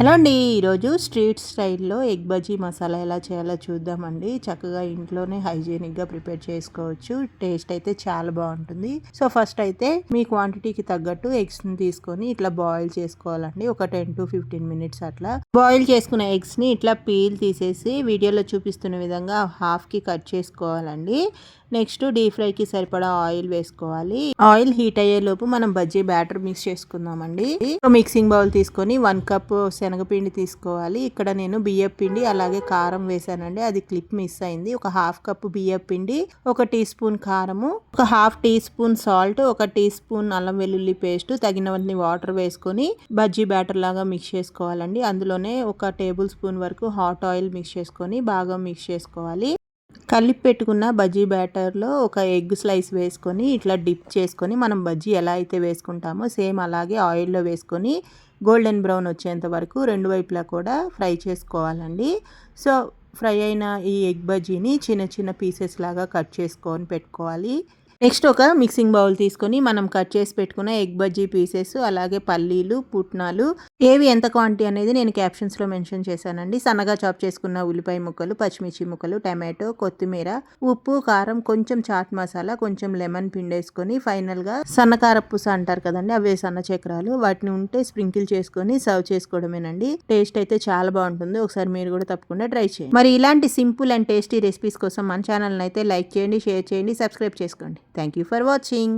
Hello అండి. ఈరోజు street స్టైల్లో ఎగ్ బజ్జీ మసాలా ఎలా చేయాలో చూద్దామండి. చక్కగా ఇంట్లోనే హైజీనిక్గా ప్రిపేర్ చేసుకోవచ్చు. టేస్ట్ అయితే చాలా బాగుంటుంది. సో ఫస్ట్ అయితే మీ క్వాంటిటీకి తగ్గట్టు ఎగ్స్ని తీసుకొని ఇట్లా బాయిల్ చేసుకోవాలండి. ఒక 10 to 15 మినిట్స్ అట్లా బాయిల్ చేసుకున్న ఎగ్స్ని ఇట్లా పీల్ తీసేసి వీడియోలో చూపిస్తున్న విధంగా హాఫ్కి కట్ చేసుకోవాలండి. నెక్స్ట్ డీప్ ఫ్రైకి సరిపడా ఆయిల్ వేసుకోవాలి. ఆయిల్ హీట్ అయ్యేలోపు మనం బజ్జీ బ్యాటర్ మిక్స్ చేసుకుందామండి. మిక్సింగ్ బౌల్ తీసుకొని 1 కప్ శనగపిండి తీసుకోవాలి. ఇక్కడ నేను బియ్యం పిండి అలాగే కారం వేసానండి. అది క్లిప్ మిస్ అయింది. ఒక హాఫ్ కప్ బియ్యం పిండి, 1 టీ స్పూన్ కారము, ఒక half teaspoon salt, 1 teaspoon అల్లం వెల్లుల్లి పేస్ట్, తగినన్ని వాటర్ వేసుకొని బజ్జీ బ్యాటర్ లాగా మిక్స్ చేసుకోవాలండి. అందులోనే 1 టేబుల్ స్పూన్ వరకు హాట్ ఆయిల్ మిక్స్ చేసుకొని బాగా మిక్స్ చేసుకోవాలి. కలిపి పెట్టుకున్న బజ్జీ బ్యాటర్లో ఒక ఎగ్ స్లైస్ వేసుకొని ఇట్లా డిప్ చేసుకొని మనం బజ్జీ ఎలా అయితే వేసుకుంటామో సేమ్ అలాగే ఆయిల్లో వేసుకొని గోల్డెన్ బ్రౌన్ వచ్చేంత వరకు రెండు వైపులా కూడా ఫ్రై చేసుకోవాలండి. సో ఫ్రై అయిన ఈ ఎగ్ బజ్జీని చిన్న చిన్న పీసెస్ లాగా కట్ చేసుకొని పెట్టుకోవాలి. నెక్స్ట్ ఒక మిక్సింగ్ బౌల్ తీసుకొని మనం కట్ చేసి పెట్టుకున్న ఎగ్ బజ్జీ పీసెస్ అలాగే పల్లీలు, పుట్నాలు ఏవి ఎంత క్వాంటిటీ అనేది నేను క్యాప్షన్స్లో మెన్షన్ చేశానండి. సన్నగా చాప్ చేసుకున్న ఉల్లిపాయ ముక్కలు, పచ్చిమిర్చి ముక్కలు, టమాటో, కొత్తిమీర, ఉప్పు, కారం, కొంచెం చాట్ మసాలా, కొంచెం లెమన్ పిండేసుకొని ఫైనల్గా సన్నకారపుస అంటారు కదండి, అవే సన్న చక్రాలు, వాటిని ఉంటే స్ప్రింకిల్ చేసుకొని సర్వ్ చేసుకోవడమేనండి. టేస్ట్ అయితే చాలా బాగుంటుంది. ఒకసారి మీరు కూడా తప్పకుండా ట్రై చేయండి. మరి ఇలాంటి సింపుల్ అండ్ టేస్టీ రెసిపీస్ కోసం మన ఛానల్ని అయితే లైక్ చేయండి, షేర్ చేయండి, సబ్స్క్రైబ్ చేసుకోండి. Thank you for watching.